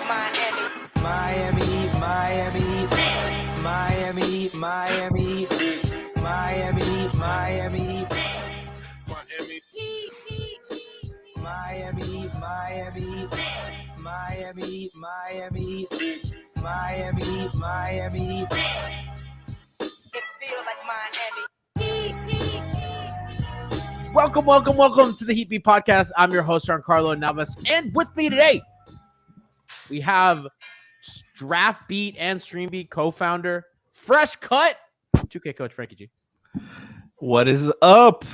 Miami, Miami, Miami, Miami, Miami, Miami, Miami, Miami, Miami, Miami, Miami, Miami, Miami. It feels like Miami. Welcome to the Heat Beat Podcast. I'm your host, Giancarlo Navas, and with me today, we have Draft Beat and Stream Beat co-founder, Fresh Cut, 2K coach Franky G. What is up?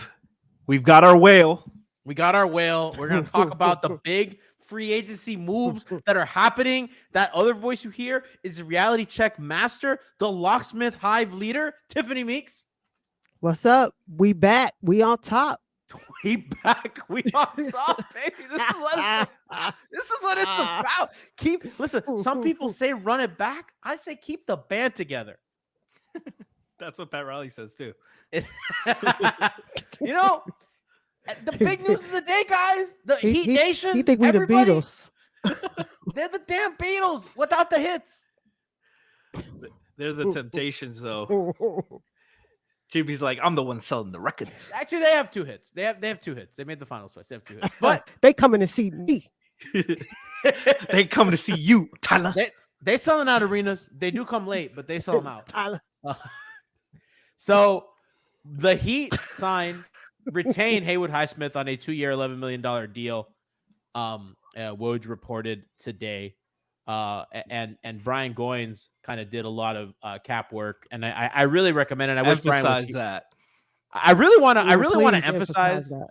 We've got our whale. We got our whale. We're going to talk about the big free agency moves that are happening. That other voice you hear is the reality check master, the Locksmith Hive leader, Tiffany Meeks. What's up? We back. We on top. We back. We on top, baby. This is what it's about. Listen, some people say run it back. I say keep the band together. That's what Pat Riley says too. You know, the big news of the day, guys. The Heat Nation. He think we the Beatles. They're the damn Beatles without the hits. They're the Temptations, though. JB's like, I'm the one selling the records. Actually, they have 2 hits. They have 2 hits. They made the finals twice. They have 2 hits. But they coming to see me. They coming to see you, Tyler. They selling out arenas. They do come late, but they sell them out. Tyler. So the Heat retain Haywood Highsmith on a 2-year, $11 million deal. Woj reported today. And Brian Goins kind of did a lot of cap work, and I really recommend it. I wish Brian was that. I really want to emphasize that.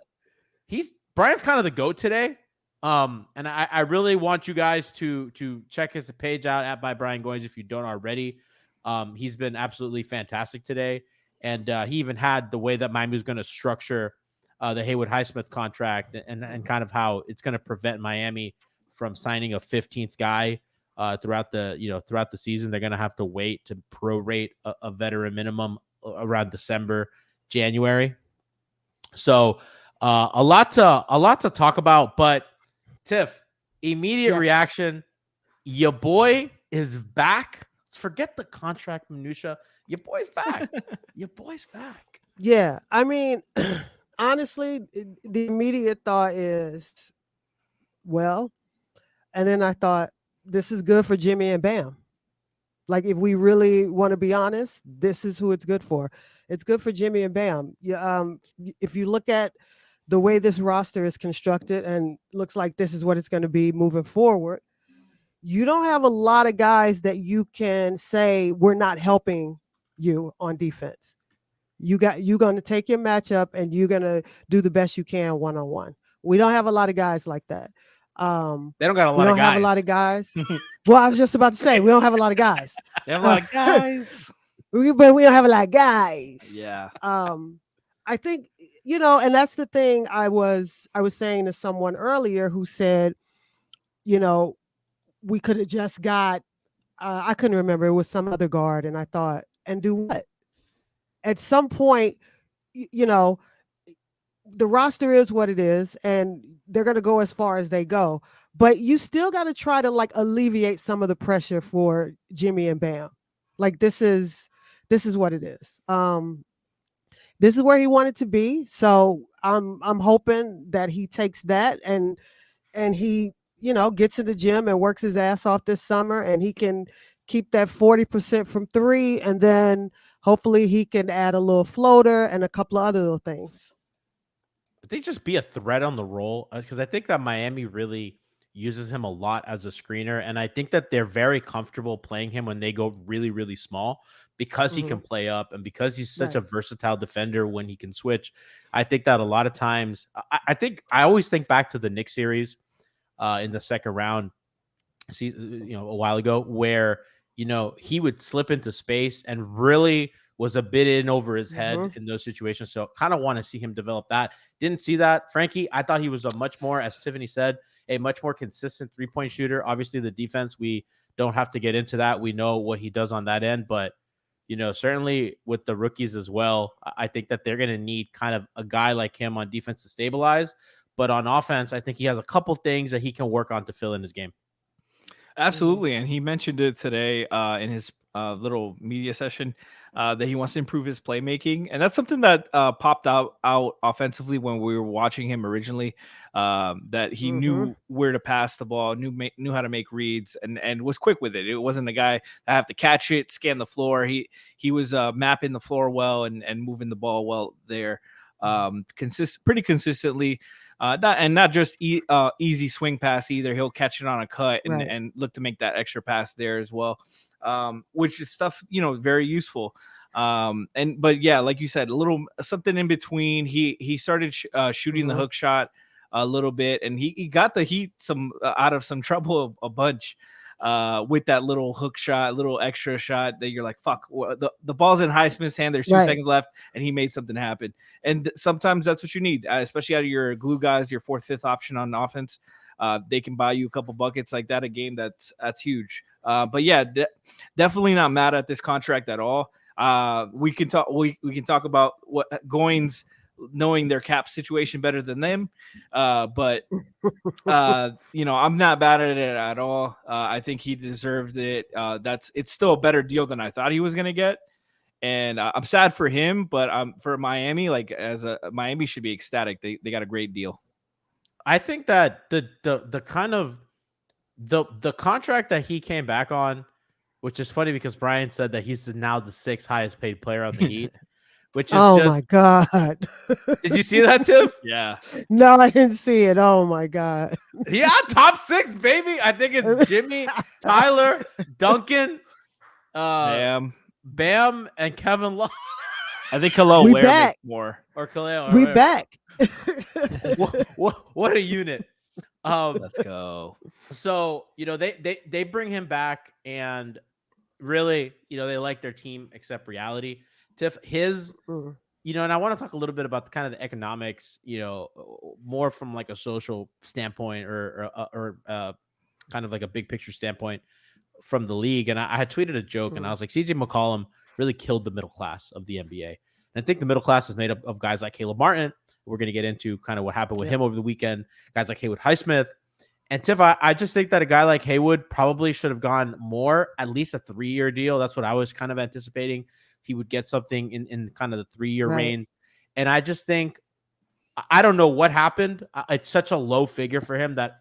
Brian's kind of the GOAT today. And I really want you guys to check his page out by Brian Goins if you don't already. He's been absolutely fantastic today, and he even had the way that Miami was going to structure the Haywood Highsmith contract and kind of how it's going to prevent Miami from signing a 15th guy throughout the season. They're going to have to wait to prorate a veteran minimum around December, January. So a lot to talk about. But Tiff, immediate reaction. Your boy is back. Let's forget the contract minutia. Your boy's back. Your boy's back. Yeah, I mean, honestly, the immediate thought is, well. And then I thought, this is good for Jimmy and Bam. Like, if we really want to be honest, this is who it's good for. It's good for Jimmy and Bam. If you look at the way this roster is constructed and looks like this is what it's going to be moving forward, you don't have a lot of guys that you can say we're not helping you on defense. You're going to take your matchup and you're going to do the best you can one-on-one. We don't have a lot of guys like that. They don't got a lot we of don't guys. Have a lot of guys. Well, I was just about to say we don't have a lot of guys. They have a lot of guys. But we don't have a lot of guys. Yeah. I think, and that's the thing I was saying to someone earlier who said, we could have just got I couldn't remember, it was some other guard, and I thought, and do what? At some point, the roster is what it is, and they're going to go as far as they go. But you still got to try to alleviate some of the pressure for Jimmy and Bam. Like, this is what it is. This is where he wanted to be. So I'm hoping that he takes that and he, gets in the gym and works his ass off this summer, and he can keep that 40% from 3, and then hopefully he can add a little floater and a couple of other little things. But they just be a threat on the roll, because I think that Miami really uses him a lot as a screener, and I think that they're very comfortable playing him when they go really, really small, because he can play up and because he's such a versatile defender when he can switch. I think that a lot of times, I always think back to the Knicks series in the second round, a while ago, where he would slip into space and really was a bit in over his head in those situations. So kind of want to see him develop that. Didn't see that. Franky, I thought he was a much more, as Tiffany said, a much more consistent 3-point shooter. Obviously, the defense, we don't have to get into that. We know what he does on that end, but certainly with the rookies as well, I think that they're going to need kind of a guy like him on defense to stabilize. But on offense, I think he has a couple things that he can work on to fill in his game. Absolutely, and he mentioned it today in his little media session that he wants to improve his playmaking, and that's something that popped out offensively when we were watching him originally. That he Mm-hmm. knew where to pass the ball, knew how to make reads, and was quick with it. It wasn't the guy that have to catch it, scan the floor. He was mapping the floor well and moving the ball well there, pretty consistently. Not just easy swing pass either. He'll catch it on a cut Right. and look to make that extra pass there as well, which is stuff very useful. But yeah, like you said, a little something in between. He started shooting the hook shot a little bit, and he got the Heat out of some trouble a bunch. With that little hook shot, little extra shot that you're like, fuck, the ball's in Highsmith's hand. There's 2 Right. seconds left, and he made something happen. And sometimes that's what you need, especially out of your glue guys, your 4th, 5th option on offense. They can buy you a couple buckets like that a game. That's huge. But yeah, definitely not mad at this contract at all. We can talk. We can talk about what Goins knowing their cap situation better than them. But I'm not bad at it at all. I think he deserved it. It's still a better deal than I thought he was going to get. And I'm sad for him, but for Miami, Miami should be ecstatic. They got a great deal. I think that the kind of the contract that he came back on, which is funny because Brian said that he's now the 6th highest paid player on the Heat, which is My God. Did you see that, Tiff? Yeah. No, I didn't see it. Oh my God. Yeah, top 6, baby. I think it's Jimmy, Tyler, Duncan, Bam, and Kevin Love. I think Khalil We Ware back. makes more. Or Khalil. We back. What a unit. Let's go. So, they bring him back, and really, they like their team except reality. Tiff, his, and I want to talk a little bit about kind of the economics, more from like a social standpoint or kind of like a big picture standpoint from the league. And I had tweeted a joke, and I was like, CJ McCollum really killed the middle class of the NBA. And I think the middle class is made up of guys like Caleb Martin. We're going to get into kind of what happened with him over the weekend. Guys like Haywood Highsmith. And Tiff, I just think that a guy like Haywood probably should have gone more, at least a 3-year deal. That's what I was kind of anticipating. He would get something in kind of the 3-year range. And I just think, I don't know what happened. It's such a low figure for him that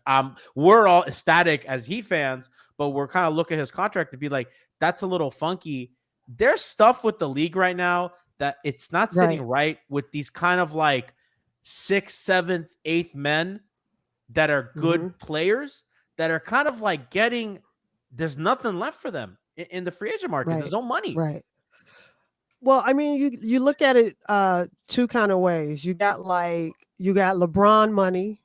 we're all ecstatic as Heat fans, but we're kind of looking at his contract to be like, that's a little funky. There's stuff with the league right now that it's not sitting right with these kind of like 6th, 7th, 8th men that are good players that are kind of like there's nothing left for them in the free agent market. There's no money. Right. Well, I mean, you look at it 2 kind of ways. You got LeBron money,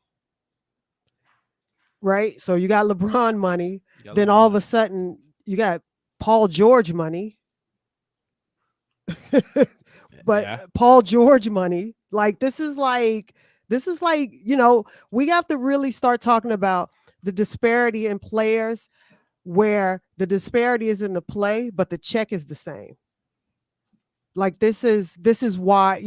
right? So you got LeBron money. Then all of a sudden you got Paul George money. But Paul George money, like this is like, we have to really start talking about the disparity in players, where the disparity is in the play, but the check is the same. Like this is why,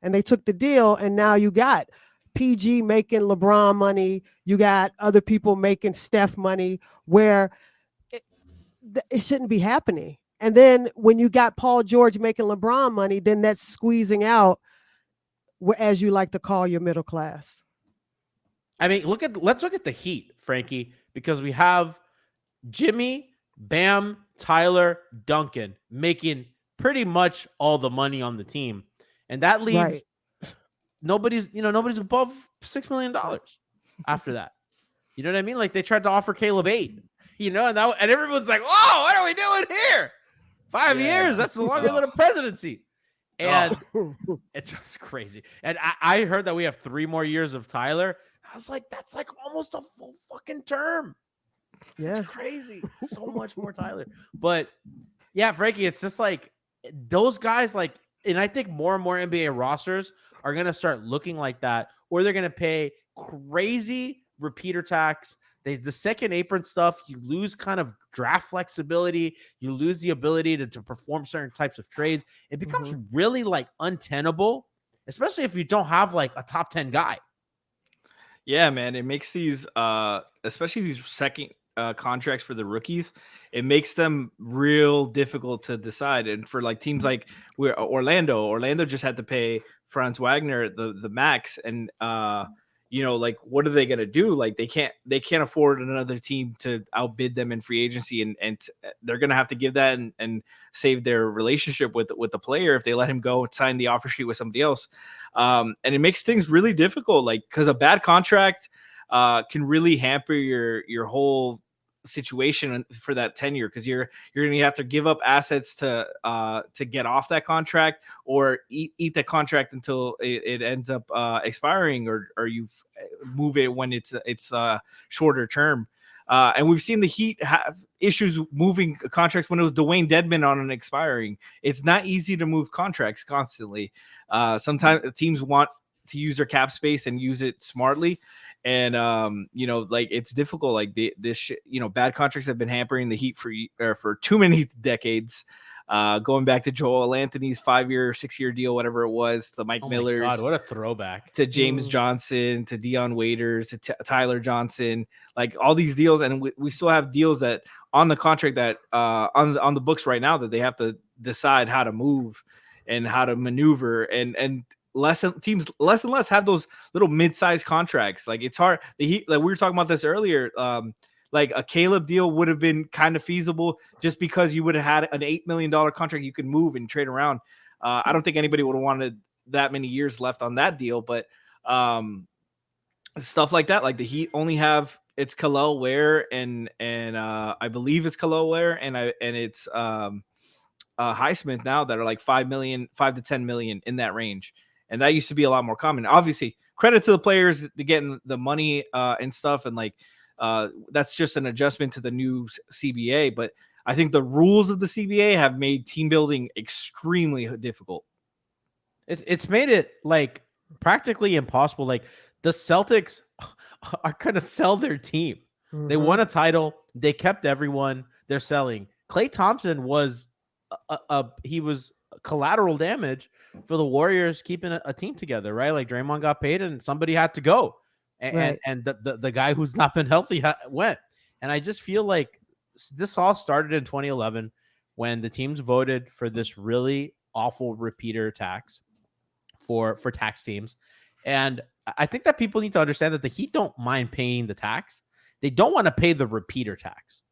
and they took the deal, and now you got PG making LeBron money. You got other people making Steph money, where it shouldn't be happening. And then when you got Paul George making LeBron money, then that's squeezing out, as you like to call your middle class. I mean, let's look at the Heat, Frankie, because we have Jimmy, Bam, Tyler, Duncan making pretty much all the money on the team. And that leaves nobody's above $6 million after that. You know what I mean? Like they tried to offer Caleb 8, and everyone's like, "Oh, what are we doing here? 5 years? That's longer than a presidency." And it's just crazy. And I heard that we have 3 more years of Tyler. I was like, that's like almost a full fucking term. Yeah, it's crazy. So much more Tyler. But yeah, Frankie, it's just like those guys, like, and I think more and more NBA rosters are going to start looking like that, or they're going to pay crazy repeater tax. The second apron stuff, you lose kind of draft flexibility. You lose the ability to perform certain types of trades. It becomes really like untenable, especially if you don't have like a top 10 guy. Yeah, man. It makes these, especially these second contracts for the rookies, it makes them real difficult to decide. And for like teams like Orlando just had to pay Franz Wagner the max, and like what are they gonna do? Like they can't afford another team to outbid them in free agency, and they're gonna have to give that and save their relationship with the player if they let him go and sign the offer sheet with somebody else. And it makes things really difficult, like because a bad contract can really hamper your whole situation for that tenure, because you're gonna have to give up assets to get off that contract, or eat that contract until it ends up expiring, or you move it when it's shorter term. And we've seen the Heat have issues moving contracts when it was Dwayne Dedmon on an expiring. It's not easy to move contracts constantly. Sometimes teams want to use their cap space and use it smartly. And like it's difficult. Like bad contracts have been hampering the Heat for too many decades. Going back to Joel Anthony's 5-year, 6-year deal, whatever it was, to Mike Miller's, God, what a throwback, to James Johnson, to Dion Waiters, to Tyler Johnson, like all these deals. And we still have deals that on the contract that on the books right now that they have to decide how to move and how to maneuver, and teams less and less have those little mid-sized contracts. Like it's hard. The Heat, like we were talking about this earlier, like a Caleb deal would have been kind of feasible just because you would have had an $8 million contract you could move and trade around. I don't think anybody would have wanted that many years left on that deal, but stuff like that, like the Heat only have it's Khalil Ware and I believe it's Khalil Ware and it's Highsmith now that are like 5 to 10 million in that range. And that used to be a lot more common. Obviously, credit to the players to getting the money and stuff. And like, that's just an adjustment to the new CBA. But I think the rules of the CBA have made team building extremely difficult. It's made it like practically impossible. Like the Celtics are going to sell their team. Mm-hmm. They won a title. They kept everyone. They're selling. Klay Thompson was he was collateral damage for the Warriors keeping a team together, right? Like Draymond got paid and somebody had to go, and the guy who's not been healthy went. And I just feel like this all started in 2011 when the teams voted for this really awful repeater tax for tax teams. And I think that people need to understand that the Heat don't mind paying the tax. They don't want to pay the repeater tax,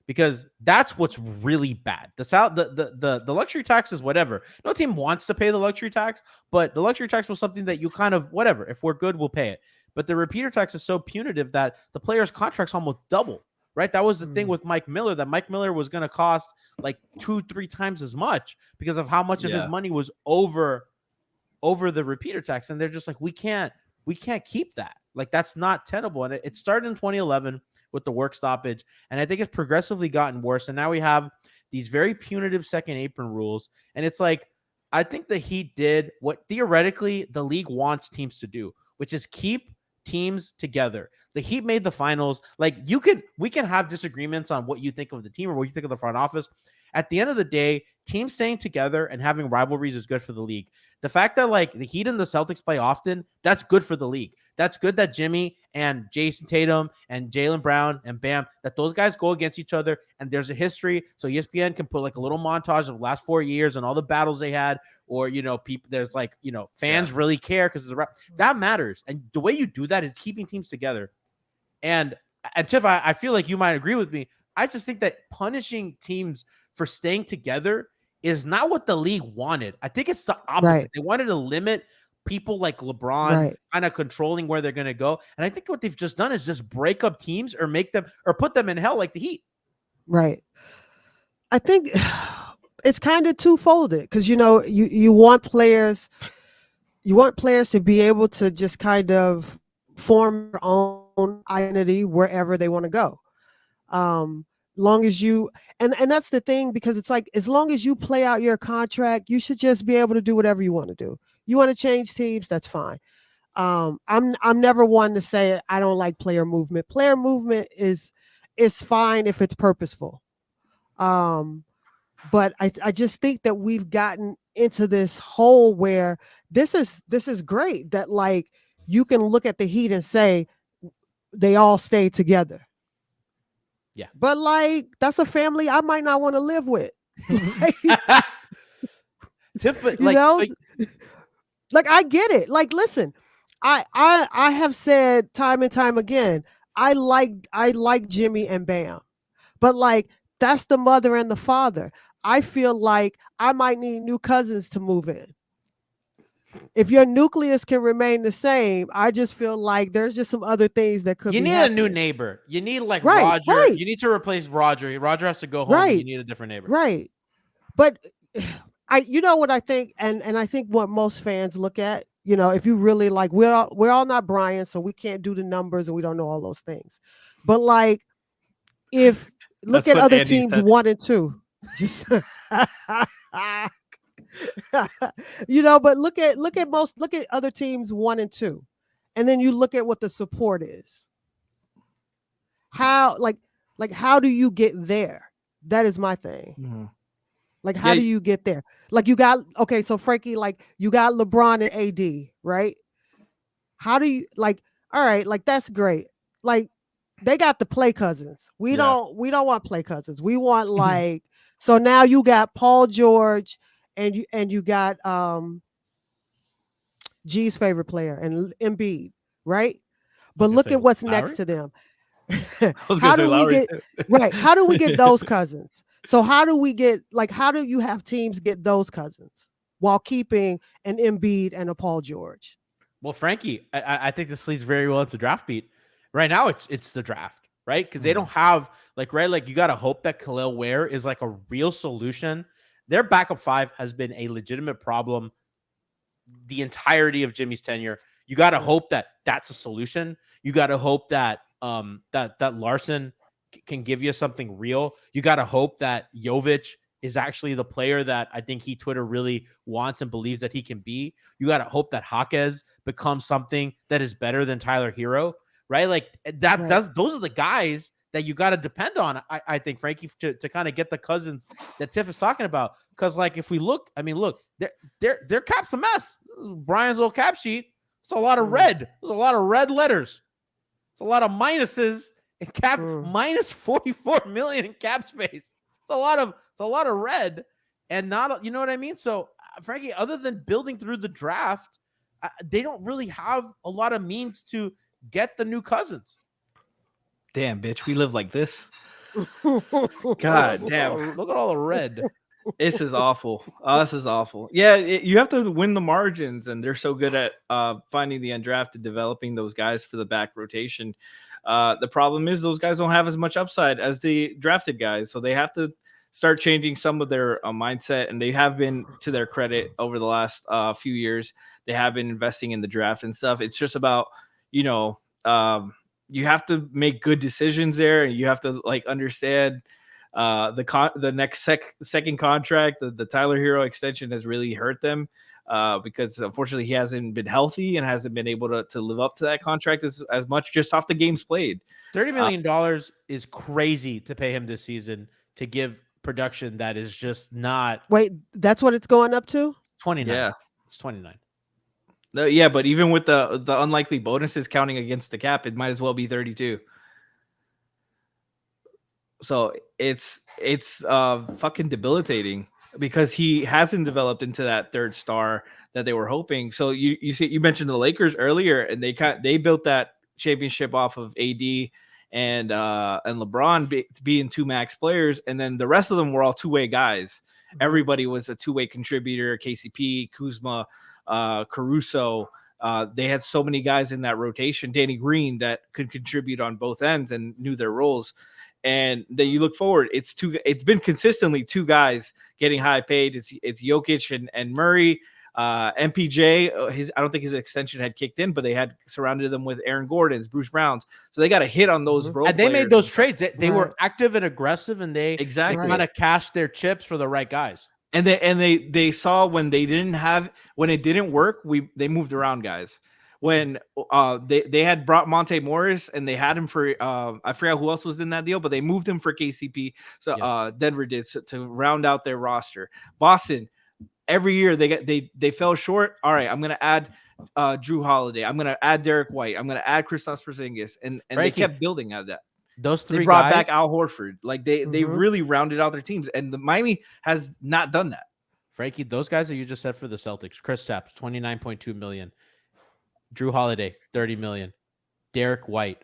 because that's what's really bad. The luxury tax is whatever. No team wants to pay the luxury tax, but the luxury tax was something that you kind of, whatever. If we're good, we'll pay it. But the repeater tax is so punitive that the player's contracts almost double, right? That was the thing with Mike Miller, that Mike Miller was going to cost like 2-3 times as much because of how much of his money was over the repeater tax. And they're just like, we can't keep that. Like, that's not tenable. And it started in 2011 with the work stoppage. And I think it's progressively gotten worse. And now we have these very punitive second apron rules. And it's like, I think the Heat did what theoretically the league wants teams to do, which is keep teams together. The Heat made the finals. Like, we can have disagreements on what you think of the team or what you think of the front office. At the end of the day, teams staying together and having rivalries is good for the league. The fact that like the Heat and the Celtics play often, that's good for the league. That's good that Jimmy and Jason Tatum and Jaylen Brown and Bam, that those guys go against each other and there's a history. So ESPN can put like a little montage of the last 4 years and all the battles they had, or, people, there's like, fans really care because that matters. And the way you do that is keeping teams together. And Tiff, I feel like you might agree with me. I just think that punishing teams for staying together is not what the league wanted. I think it's the opposite. Right. They wanted to limit people like LeBron kind of controlling where they're going to go. And I think what they've just done is just break up teams or make them or put them in hell like the Heat. Right. I think it's kind of two-folded because, you want players to be able to just kind of form their own identity wherever they want to go. Long as you and that's the thing, because it's like, as long as you play out your contract, you should just be able to do whatever you want to do. You want to change teams, that's fine. I'm never one to say I don't like player movement. Player movement is fine if it's purposeful. But I just think that we've gotten into this hole where this is great that like you can look at the Heat and say they all stay together. But like, that's a family I might not want to live with. Like, Tip, you know, like I get it. Like, listen, I have said time and time again, I like Jimmy and Bam, but like that's the mother and the father. I feel like I might need new cousins to move in. If your nucleus can remain the same, I just feel like there's just some other things that could you be need a new happening. neighbor. You need like Right, Roger. right, You need to replace Roger. Roger has to go home. And you right, need a different neighbor. right. But you know what I think, and I think what most fans look at, you know, if you really like, we're all not Brian, so we can't do the numbers and we don't know all those things. But like, if look That's at what other Andy teams said. 1 and 2, just you know, but look at other teams 1 and 2, and then you look at what the support is. How how do you get there? That is my thing. Mhm. Like, how do you get there? Like, you got, okay, so Frankie, like, you got LeBron and AD, right? How do you, like, all right, like, that's great. Like, they got the play cousins. We don't want play cousins. We want like, so now you got Paul George and you got G's favorite player and Embiid, right? But look at what's next Lowry? to them. I was How gonna say do we Lowry get too. right? How do we get those cousins? So how do we get, like, how do you have teams get those cousins while keeping an Embiid and a Paul George? Well, Frankie, I think this leads very well into draft beat. Right now, it's the draft, right? Because they don't have like, right, like you got to hope that Khalil Ware is like a real solution. Their backup five has been a legitimate problem the entirety of Jimmy's tenure. You got to hope that that's a solution. You got to hope that that Larson can give you something real. You got to hope that Jovic is actually the player that I think Twitter really wants and believes that he can be. You got to hope that Jaquez becomes something that is better than Tyler Hero, right? Like that. Right. Those are the guys that you got to depend on. I think, Frankie, to kind of get the cousins that Tiff is talking about. Because like if we look, I mean, look, their cap's a mess. Brian's little cap sheet. It's a lot of red. There's a lot of red letters. It's a lot of minuses and cap minus 44 million in cap space. It's a lot of red and not, you know what I mean? So Frankie, other than building through the draft, they don't really have a lot of means to get the new cousins. Damn, bitch, we live like this. God damn. Look at all the red. This is awful. This is awful. Yeah, you have to win the margins, and they're so good at finding the undrafted, developing those guys for the back rotation. The problem is those guys don't have as much upside as the drafted guys, so they have to start changing some of their mindset, and they have been, to their credit, over the last few years. They have been investing in the draft and stuff. It's just about, you know, you have to make good decisions there, and you have to like understand the next second contract. The Tyler Hero extension has really hurt them because unfortunately he hasn't been healthy and hasn't been able to live up to that contract as much just off the games played. $30 million is crazy to pay him this season to give production that is just not. Wait, that's what it's going up to? 29. Yeah, it's 29. No, yeah, but even with the unlikely bonuses counting against the cap, it might as well be 32. So it's fucking debilitating because he hasn't developed into that third star that they were hoping. So you mentioned the Lakers earlier, and they built that championship off of AD and LeBron being two max players, and then the rest of them were all two-way guys. Everybody was a two-way contributor. KCP, Kuzma, Caruso. They had so many guys in that rotation. Danny Green that could contribute on both ends and knew their roles. And then you look forward, it's been consistently two guys getting high paid. It's Jokic and Murray. MPJ, I don't think his extension had kicked in, but they had surrounded them with Aaron Gordon's, Bruce Brown's. So they got a hit on those role and they made those trades. They were active and aggressive, and they kind of cashed their chips for the right guys. And they saw when it didn't work, they moved around guys. When they had brought Monte Morris and they had him for I forgot who else was in that deal, but they moved him for KCP. So Denver did to round out their roster. Boston, every year they fell short. All right, I'm gonna add Drew Holiday. I'm gonna add Derek White. I'm gonna add Kristaps Porzingis, and they kept building out of that. Those They three brought guys, back Al Horford. Like they really rounded out their teams, and the Miami has not done that. Frankie, those guys that you just said for the Celtics, Chris Stapps, 29.2 million. Drew Holiday, 30 million. Derek White,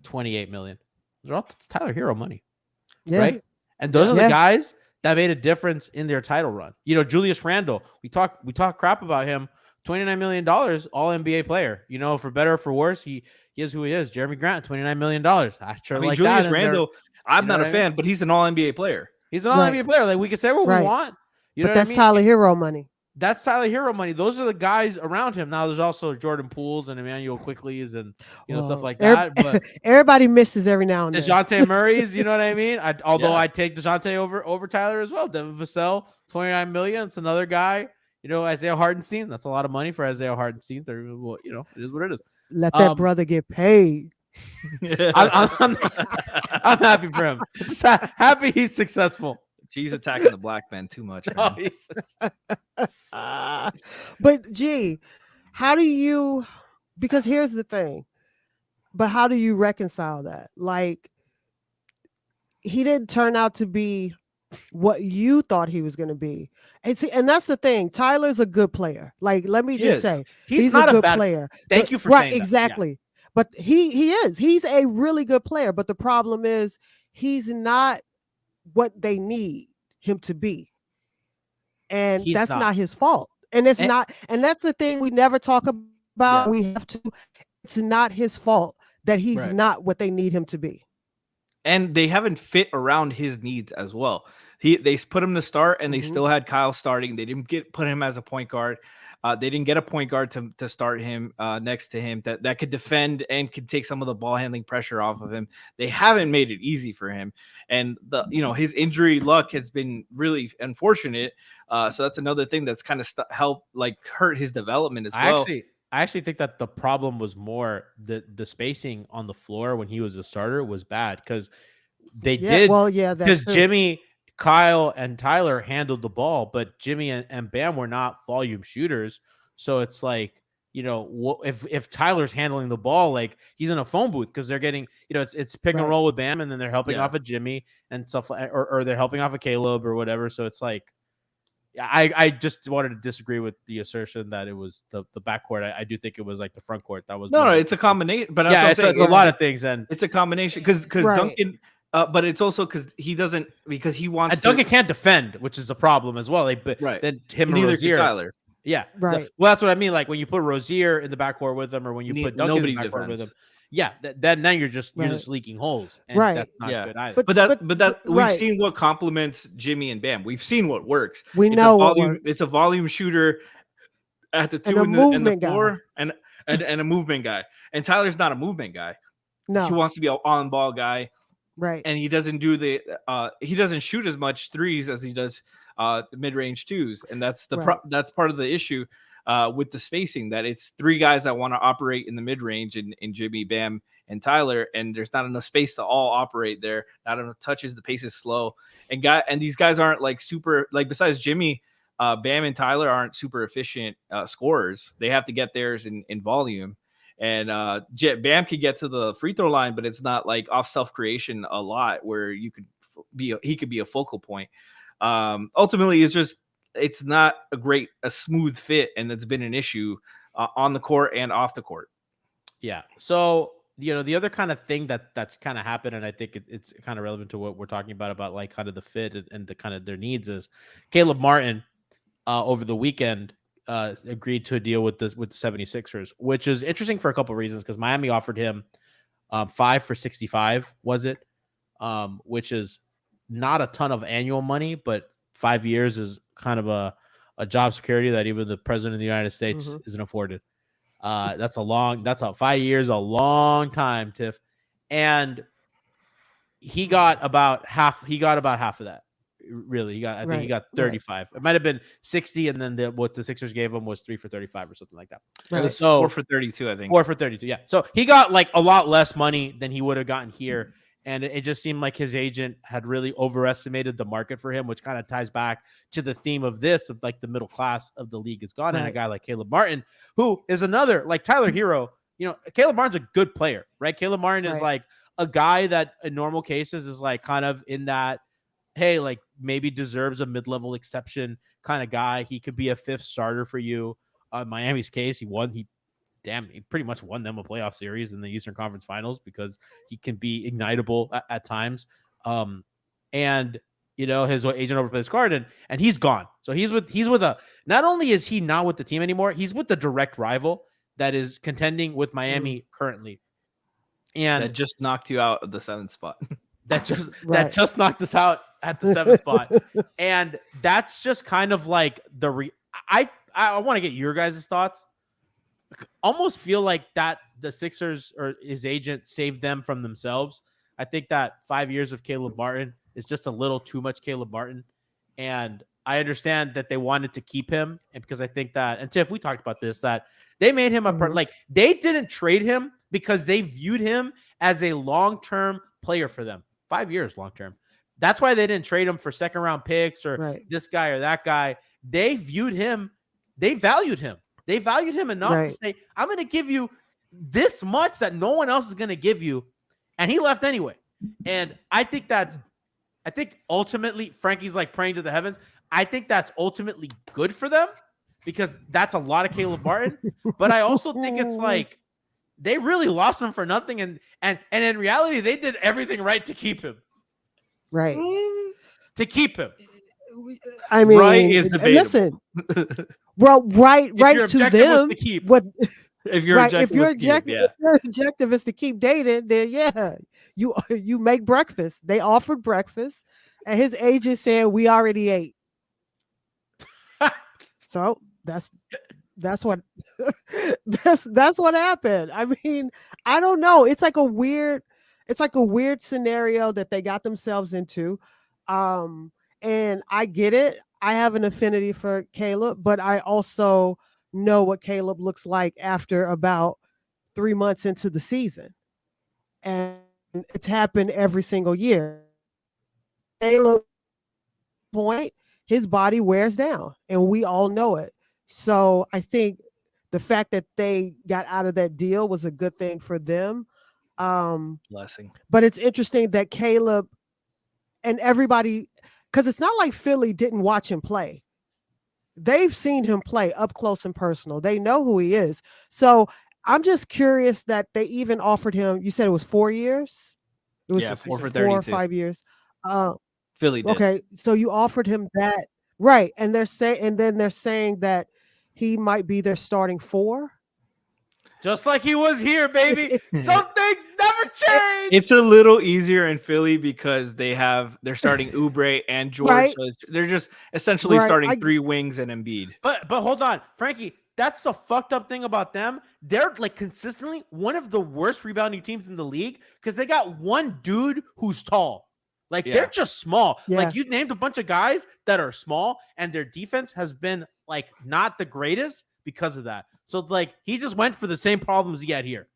28 million. Those are all Tyler Hero money, Yeah. right? And those are the Yeah. guys that made a difference in their title run. You know, Julius Randle, we talk crap about him. $29 million, all NBA player. You know, for better or for worse, he is who he is. Jeremy Grant, $29 million. I sure like Julius that. Randle, I'm you know not a what I mean? fan, but he's an all NBA player. He's an all NBA player. Like, we can say what we want. You know but what I that's mean? Tyler Hero money. That's Tyler Hero money. Those are the guys around him. Now there's also Jordan Pools and Emmanuel Quickly's and stuff like that. But everybody misses every now and then. DeJounte Murray's, you know what I mean? Although I take DeJounte over Tyler as well. Devin Vassell, 29 million. It's another guy. You know, Isaiah Hartenstein. That's a lot of money for Isaiah Hartenstein. Well, you know, it is what it is. Let that brother get paid. I'm happy for him. Just happy he's successful. G's attacking the black man too much. But G, how do you? Because here's the thing. But how do you reconcile that? Like, he didn't turn out to be what you thought he was going to be. And that's the thing. Tyler's a good player. Like, let me just say, he's not a good player. Thank you for saying saying that. Exactly. Yeah. But he is. He's a really good player. But the problem is he's not what they need him to be. And that's not his fault. And it's not. And that's the thing we never talk about. Yeah. We have to. It's not his fault that he's not what they need him to be. And they haven't fit around his needs as well. They put him to start, and they still had Kyle starting. They didn't put him as a point guard. They didn't get a point guard to start him next to him that could defend and could take some of the ball handling pressure off of him. They haven't made it easy for him, and his injury luck has been really unfortunate. So that's another thing that's kind of hurt his development as well. I actually think that the problem was more the spacing on the floor when he was a starter was bad because because Jimmy, Kyle, and Tyler handled the ball, but Jimmy and Bam were not volume shooters. So it's like, if Tyler's handling the ball, like he's in a phone booth because they're getting, it's pick and roll with Bam, and then they're helping off of Jimmy and stuff, or they're helping off of Caleb or whatever. So it's like, I just wanted to disagree with the assertion that it was the backcourt. I do think it was like the front court. That was no, it's a combination. But it's a lot of things, and it's a combination because Duncan. But it's also because he wants. Duncan can't defend, which is the problem as well. Then him and Rozier, Tyler. Yeah, right. Well, that's what I mean. Like when you put Rozier in the backcourt with him, or when you put Duncan in the backcourt with him. Yeah, then you're just leaking holes, and that's not good either. But we've seen what complements Jimmy and Bam. We've seen what works. We know what works. It's a volume shooter at the 2 and the 4, and a movement guy. And Tyler's not a movement guy. No, he wants to be an on-ball guy, right? And he doesn't do he doesn't shoot as much threes as he does mid-range twos, and that's that's part of the issue. With the spacing, that it's three guys that want to operate in the mid-range in Jimmy, Bam, and Tyler, and there's not enough space to all operate there. Not enough touches. The pace is slow, and these guys aren't like super, like besides Jimmy, Bam and Tyler aren't super efficient scorers. They have to get theirs in volume, and Bam could get to the free throw line, but it's not like off self-creation a lot where he could be a focal point. Ultimately, it's not a smooth fit, and it's been an issue on the court and off the court. Yeah. So, the other kind of thing that's kind of happened, and I think it's kind of relevant to what we're talking about like kind of the fit and the kind of their needs, is Caleb Martin over the weekend agreed to a deal with the 76ers, which is interesting for a couple of reasons, because Miami offered him 5 for $65, was it? Which is not a ton of annual money, but 5 years is kind of a job security that even the president of the United States isn't afforded. That's 5 years, a long time, Tiff. And he got about half of that. Really, I think he got 35. It might have been 60, and then what the Sixers gave him was 3 for 35 or something like that. It was 4 for 32, I think. 4 for 32, yeah. So he got like a lot less money than he would have gotten here. And it just seemed like his agent had really overestimated the market for him, which kind of ties back to the theme of this, of like the middle class of the league is gone. Right. And a guy like Caleb Martin, who is another, like Tyler Hero, Caleb Martin's a good player, right? Caleb Martin is like a guy that in normal cases is like kind of in that, hey, like maybe deserves a mid-level exception kind of guy. He could be a fifth starter for you. Miami's case, he pretty much won them a playoff series in the Eastern Conference Finals because he can be ignitable at times. And his agent overplayed his card, and he's gone. So he's with a. Not only is he not with the team anymore, he's with the direct rival that is contending with Miami currently, and That just knocked you out of the 7th spot. that just Right. that just knocked us out at the 7th spot, and that's just kind of like I want to get your guys' thoughts. Almost feel like that the Sixers or his agent saved them from themselves. I think that 5 years of Caleb Martin is just a little too much Caleb Martin. And I understand that they wanted to keep him. And because I think that, and Tiff, we talked about this, that they made him like they didn't trade him because they viewed him as a long-term player for them. 5 years long-term. That's why they didn't trade him for second round picks or this guy or that guy. They viewed him, they valued him. They valued him enough to say, I'm going to give you this much that no one else is going to give you. And he left anyway. And I think ultimately, Franky's like praying to the heavens. I think that's ultimately good for them because that's a lot of Caleb Martin. But I also think it's like they really lost him for nothing. And in reality, they did everything right to keep him. Right. To keep him. I mean, right is debatable. Listen. Well, right to them. To what if your objective is to keep dating, then yeah, you make breakfast. They offered breakfast, and his agent said we already ate. So that's what that's what happened. I mean, I don't know. It's like a weird scenario that they got themselves into. And I get it. I have an affinity for Caleb, but I also know what Caleb looks like after about 3 months into the season. And it's happened every single year. Caleb point, his body wears down, and we all know it. So I think the fact that they got out of that deal was a good thing for them. Blessing. But it's interesting that Caleb and everybody, because it's not like Philly didn't watch him play. They've seen him play up close and personal. They know who he is. So I'm just curious that they even offered him. You said it was 4 years? It was 4 for 32. 4 or 5 years. Philly did. Okay, so you offered him that, right? And they're saying that he might be their starting 4. Just like he was here, baby. Some things never change. It's a little easier in Philly because they're starting Oubre and George. Right. So they're just essentially starting 3 wings and Embiid. But hold on, Franky. That's the fucked up thing about them. They're like consistently one of the worst rebounding teams in the league because they got one dude who's tall. Like they're just small. Yeah. Like you named a bunch of guys that are small, and their defense has been like not the greatest because of that. So like he just went for the same problems he had here.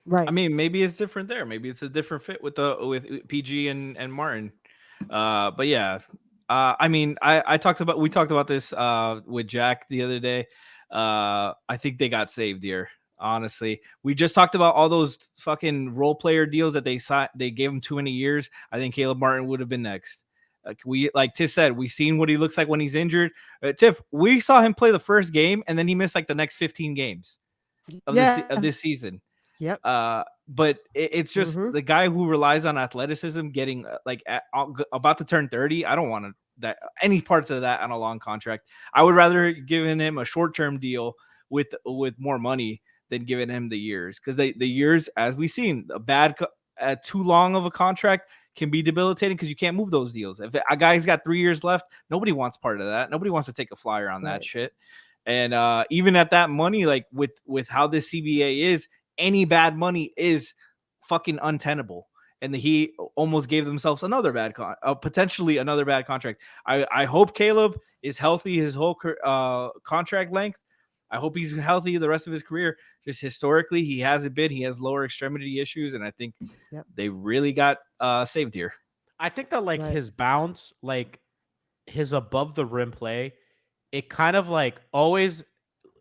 Right. I mean, maybe it's different there. Maybe it's a different fit with PG and Martin. But yeah. I mean, we talked about this with Jack the other day. I think they got saved here. Honestly, we just talked about all those fucking role player deals that they gave him too many years. I think Caleb Martin would have been next. Like Tiff said, we've seen what he looks like when he's injured. Tiff, we saw him play the first game, and then he missed like the next 15 games of this season. Yep. But it's just the guy who relies on athleticism getting about to turn 30. I don't want any parts of that on a long contract. I would rather giving him a short-term deal with more money than giving him the years, because the years, as we've seen, too long of a contract can be debilitating because you can't move those deals. If a guy's got 3 years left, nobody wants part of that. Nobody wants to take a flyer on that shit. And even at that money, like with how this CBA is, any bad money is fucking untenable. And he almost gave themselves potentially another bad contract. I hope Caleb is healthy his whole contract length. I hope he's healthy the rest of his career. Just historically, he hasn't been. He has lower extremity issues, and I think they really got saved here. I think that his bounce, like his above the rim play, it kind of like always,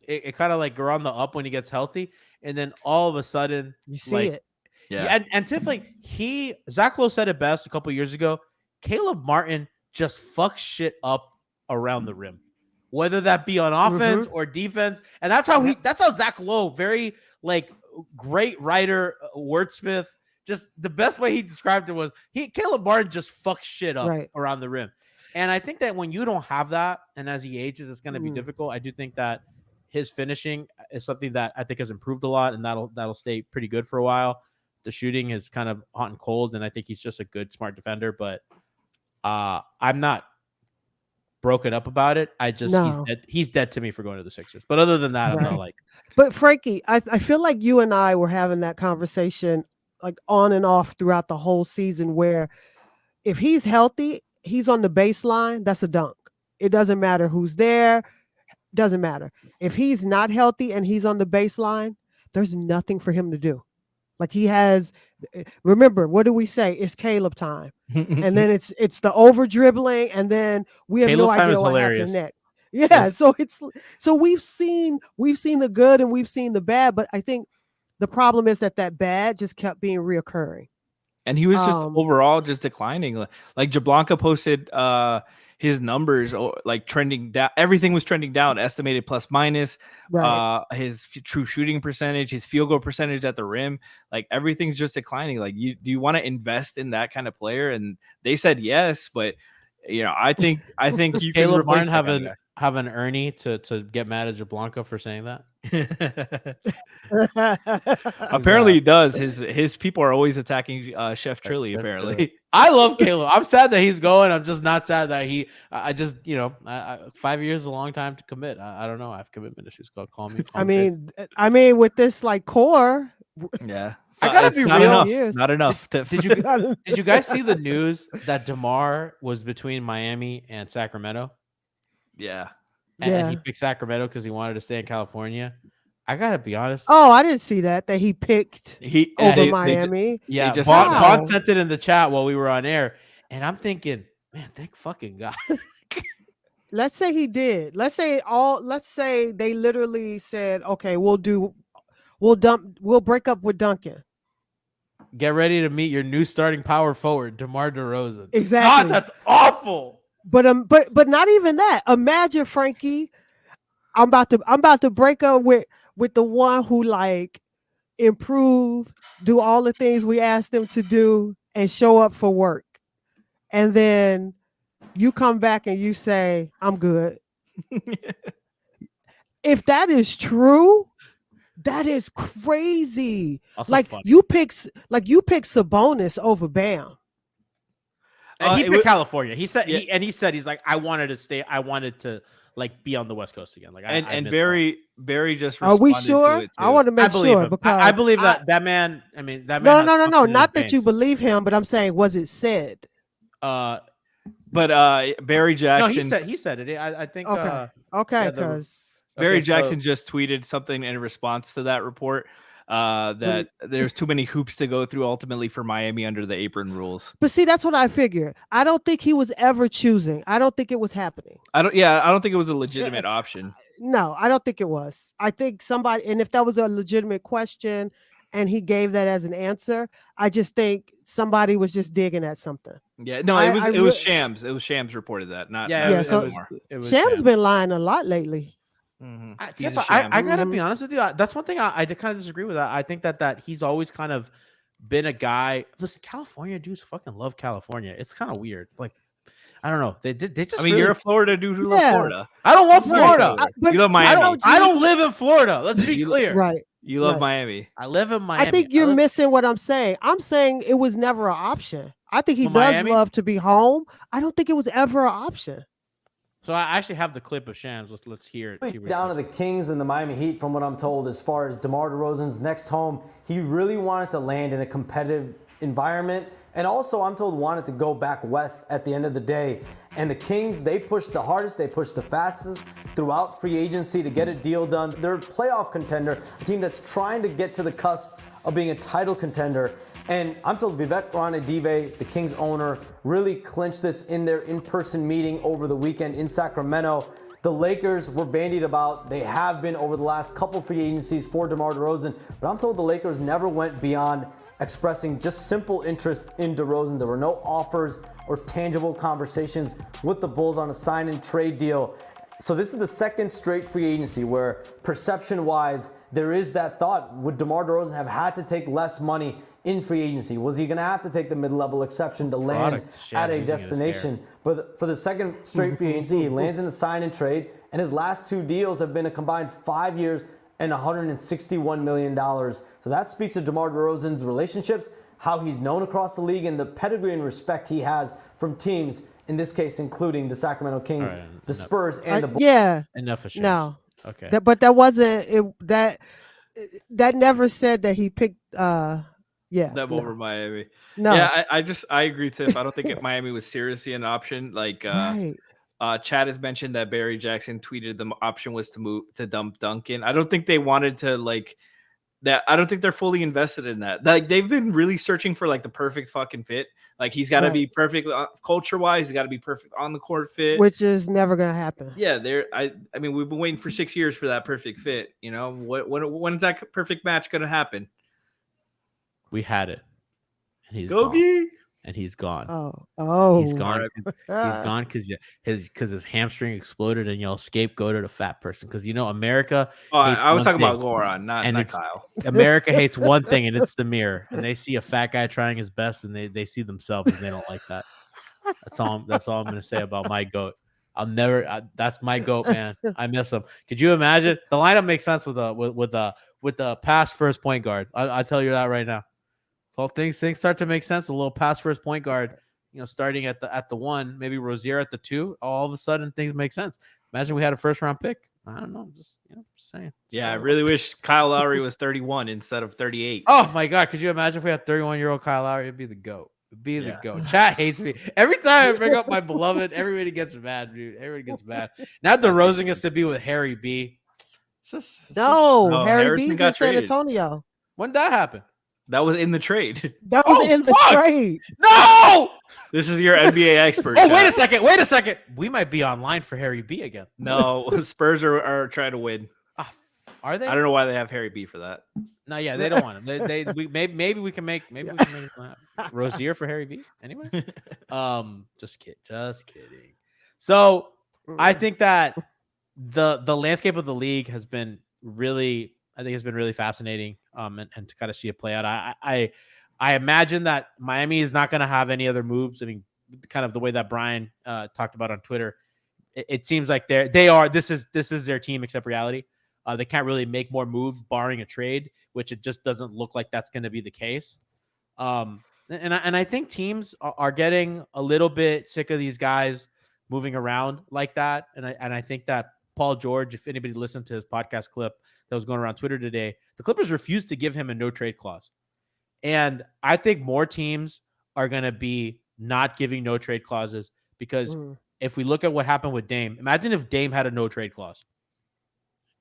it kind of like go on the up when he gets healthy, and then all of a sudden you see it. Yeah. And Tiffany, Zach Lowe said it best a couple years ago. Caleb Martin just fucks shit up around the rim, whether that be on offense or defense. And that's how Zach Lowe, very like great writer, wordsmith. Just the best way he described it was Caleb Martin just fucks shit up around the rim. And I think that when you don't have that, and as he ages, it's going to be difficult. I do think that his finishing is something that I think has improved a lot, and that'll stay pretty good for a while. The shooting is kind of hot and cold, and I think he's just a good, smart defender. But I'm not broken up about it. He's dead to me for going to the Sixers. But other than that, I'm not like. But Frankie, I feel like you and I were having that conversation like on and off throughout the whole season, where if he's healthy, he's on the baseline, that's a dunk. It doesn't matter who's there. Doesn't matter. If he's not healthy and he's on the baseline, there's nothing for him to do. Like he has, remember, what do we say? It's Caleb time. And then it's the over dribbling, and then we have Caleb no idea what happened next. Yeah. So we've seen the good and we've seen the bad, but I think the problem is that bad just kept being reoccurring. And he was just overall just declining. Like Jablonka posted his numbers like trending down. Everything was trending down, estimated plus minus. His true shooting percentage, his field goal percentage at the rim, like everything's just declining. Like, do you want to invest in that kind of player? And they said yes, but I think you Caleb can Martin have an Ernie to get mad at Jablonka for saying that. Apparently he does. His people are always attacking Chef Trilly. Apparently, I love Caleb. I'm sad that he's going. I'm just not sad that I 5 years is a long time to commit. I don't know. I have commitment issues. Call me. I mean, with this like core, yeah. I gotta be real. Not enough. Did you guys see the news that DeMar was between Miami and Sacramento? Yeah. And he picked Sacramento because he wanted to stay in California. I gotta be honest. Oh, I didn't see that he picked over Miami. Vaughn sent it in the chat while we were on air, and I'm thinking, man, thank fucking God. Let's say he did. Let's say they literally said, okay, we'll break up with Duncan. Get ready to meet your new starting power forward, DeMar DeRozan. Exactly. God, that's awful. But not even that. Imagine, Frankie, I'm about to break up with the one who like improve, do all the things we asked them to do, and show up for work. And then you come back and you say, I'm good. If that is true, that is crazy. Also like funny. you pick Sabonis over Bam. And he picked California. He said he's like, I wanted to stay. I wanted to like be on the West Coast again. Like and Barry just are we sure? To it too. I want to make sure because I believe that man. I mean that man. No. Not that you believe him, but I'm saying, was it said? But Barry Jackson. No, he said it. I think. Okay, because Barry Jackson just tweeted something in response to that report. That there's too many hoops to go through ultimately for Miami under the apron rules. But see, that's what I figured. I don't think he was ever choosing. I don't think it was happening. I don't think it was a legitimate option. No, I don't think it was. I think somebody, and if that was a legitimate question and he gave that as an answer, I just think somebody was just digging at something. Yeah, no, it was Shams. It was Shams reported that. Not so Shams been lying a lot lately. Mm-hmm. I gotta be honest with you. That's one thing I kind of disagree with. I think that he's always kind of been a guy. Listen, California dudes fucking love California. It's kind of weird. Like, I don't know. They just. I mean, you're a Florida dude who loves Florida. I don't love Florida. You love Miami. I don't live in Florida. Let's be clear. Right. You love Miami. I live in Miami. I think you're missing what I'm saying. I'm saying it was never an option. I think he does love to be home. I don't think it was ever an option. So I actually have the clip of Shams. Let's hear it. Down to the Kings and the Miami Heat, from what I'm told, as far as DeMar DeRozan's next home, he really wanted to land in a competitive environment, and also I'm told wanted to go back west at the end of the day. And the Kings, they pushed the hardest, they pushed the fastest throughout free agency to get a deal done. They're a playoff contender, a team that's trying to get to the cusp of being a title contender. And I'm told Vivek Ranadive, the Kings owner, really clinched this in their in-person meeting over the weekend in Sacramento. The Lakers were bandied about. They have been over the last couple free agencies for DeMar DeRozan. But I'm told the Lakers never went beyond expressing just simple interest in DeRozan. There were no offers or tangible conversations with the Bulls on a sign and trade deal. So this is the second straight free agency where perception-wise, there is that thought, would DeMar DeRozan have had to take less money in free agency? Was he going to have to take the mid-level exception to land at a destination? But for the second straight free agency, he lands in a sign and trade, and his last 2 deals have been a combined 5 years and $161 million. So that speaks to DeMar DeRozan's relationships, how he's known across the league, and the pedigree and respect he has from teams, in this case, including the Sacramento Kings, the Spurs, and the Bulls. Yeah. Enough of shit. No. Okay. But that wasn't it. That never said that he picked. Them over Miami. No. Yeah, I agree, Tiff. I don't think if Miami was seriously an option. Like Right. Chad has mentioned that Barry Jackson tweeted the option was to move to dump Duncan. I don't think they wanted to like that. I don't think they're fully invested in that. Like they've been really searching for like the perfect fucking fit. Like he's got to be perfect culture wise. He's got to be perfect on the court fit, which is never gonna happen. Yeah, I mean, we've been waiting for 6 years for that perfect fit. You know, when's that perfect match gonna happen? We had it. And he's Gogi. gone. And he's gone. Oh, he's gone. He's gone because his hamstring exploded, and y'all scapegoated a fat person because America. I was talking about Goran, not Kyle. America hates one thing, and it's the mirror. And they see a fat guy trying his best, and they see themselves, and they don't like that. That's all I'm gonna say about my goat. That's my goat, man. I miss him. Could you imagine? The lineup makes sense with a pass first point guard. I'll tell you that right now. So things start to make sense. A little pass first point guard, starting at the 1, maybe Rozier at the 2. All of a sudden, things make sense. Imagine we had a first round pick. I don't know, just saying. Yeah, I really wish Kyle Lowry was 31 instead of 38. Oh my God, could you imagine if we had 31-year-old Kyle Lowry? It'd be the GOAT. The GOAT. Chat hates me every time I bring up my beloved. Everybody gets mad, dude. Everybody gets mad. Now DeRozan gets to be with Harry B. Harry B's in San Antonio. When did that happen? That was in the trade. That was in the trade. No! This is your NBA expert. Oh, wait a second. We might be online for Harry B again. No, Spurs are trying to win. Are they? I don't know why they have Harry B for that. No, yeah, they don't want him. Maybe we can make Rozier for Harry B. Anyway, just kidding. So I think that the landscape of the league has been really fascinating. And to kind of see it play out. I imagine that Miami is not going to have any other moves. I mean, kind of the way that Brian talked about on Twitter, it seems like this is their team except reality. They can't really make more moves barring a trade, which it just doesn't look like that's going to be the case. And I think teams are getting a little bit sick of these guys moving around like that. And I think that Paul George, if anybody listened to his podcast clip that was going around Twitter today, the Clippers refused to give him a no trade clause. And I think more teams are going to be not giving no trade clauses because if we look at what happened with Dame, imagine if Dame had a no trade clause.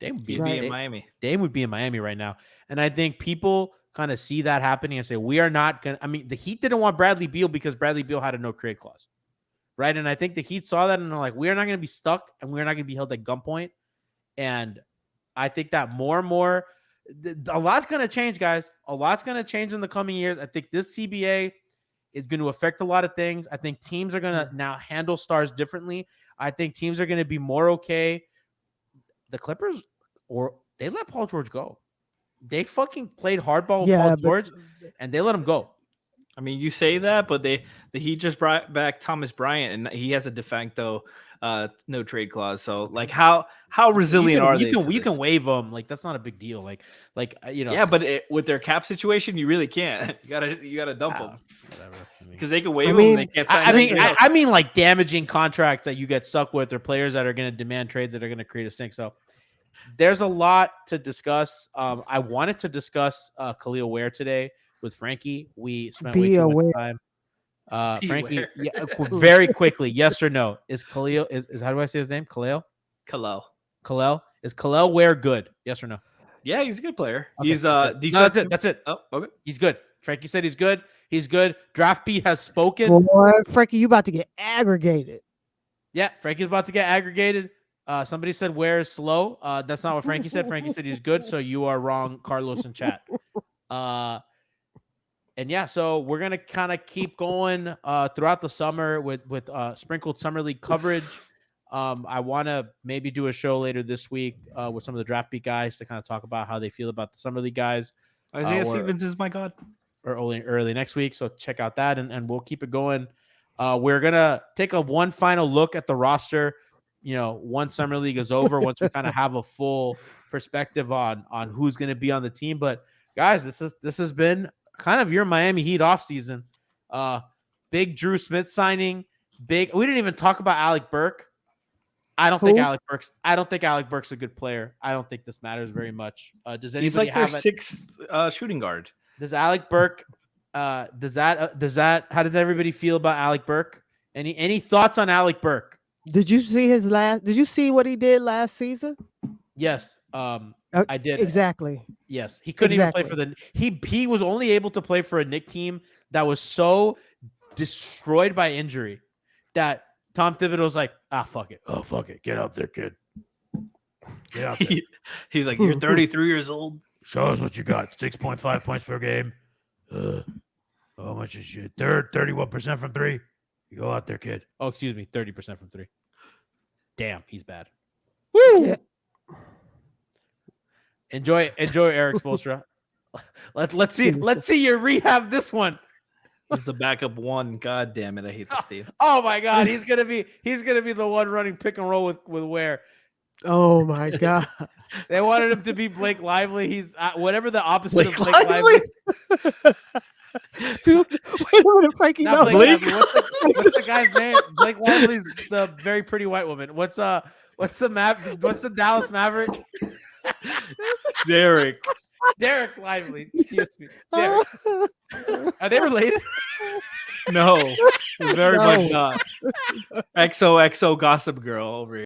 Dame would be in Miami. Dame would be in Miami right now. And I think people kind of see that happening and say, we are not going to, I mean, the Heat didn't want Bradley Beal because Bradley Beal had a no trade clause. Right. And I think the Heat saw that and they're like, we are not going to be stuck and we're not going to be held at gunpoint. And I think that more and more, a lot's going to change, guys. A lot's going to change in the coming years. I think this CBA is going to affect a lot of things. I think teams are going to now handle stars differently. I think teams are going to be more okay. The Clippers, or they let Paul George go. They fucking played hardball with Paul George, and they let him go. I mean, you say that, but he just brought back Thomas Bryant, and he has a de facto no trade clause. So, like, how resilient are they? You can waive them. Like, that's not a big deal. Like Yeah, but with their cap situation, you really can't. You gotta dump them. Whatever. Because they can waive them. They can't sign I mean, like damaging contracts that you get stuck with, or players that are going to demand trades that are going to create a stink. So, there's a lot to discuss. I wanted to discuss Khalil Ware today with Franky. We spent way too much time. Franky, very quickly, yes or no? Is Khalil is how do I say his name? Khalil. Is Khalil Ware good? Yes or no? Yeah, he's a good player. Okay, He's that's it. Oh, okay. He's good. Franky said he's good. He's good. Draft Beat has spoken. Boy, Franky, you about to get aggregated. Yeah, Franky's about to get aggregated. Somebody said Ware is slow. That's not what Franky said. Franky said he's good. So you are wrong, Carlos in chat. yeah, so we're gonna kind of keep going throughout the summer with sprinkled summer league coverage. I want to maybe do a show later this week with some of the draft beat guys to kind of talk about how they feel about the summer league guys. Isaiah or- Stevens is my god. Or early next week. So check out that, and we'll keep it going. We're gonna take one final look at the roster. Once summer league is over, once we kind of have a full perspective on who's going to be on the team. But guys, this has been kind of your Miami Heat offseason. Big Drew Smith signing. We didn't even talk about Alec Burke. I don't think Alec Burke's a good player. I don't think this matters very much. Does anybody He's like their have sixth shooting guard. Does Alec Burke? Does that? How does everybody feel about Alec Burke? Any thoughts on Alec Burke? Did you see what he did last season? Yes. I did. Exactly. Yes. He couldn't even play for he was only able to play for a Knick team that was so destroyed by injury that Tom Thibodeau was like, fuck it. Oh, fuck it. Get out there, kid. Get out there. He's like, you're 33 years old. Show us what you got. 6.5 points per game. How much is you? 31% from three. You go out there, kid. Oh, excuse me, 30% from three. Damn, he's bad. Woo! Yeah. Enjoy Eric Spoelstra. Let's see your rehab this one. He's the backup one. God damn it, I hate this team. Oh my god, he's gonna be the one running pick and roll with Ware. Oh my god. They wanted him to be Blake Lively. He's whatever the opposite of Blake Lively. Wait a minute, Frankie. Not No, Blake Lively. What's the guy's name? Blake Lively's the very pretty white woman. What's the Dallas Maverick? Derek Lively. Excuse me. Derek. Are they related? No, very much not. XOXO Gossip Girl over here.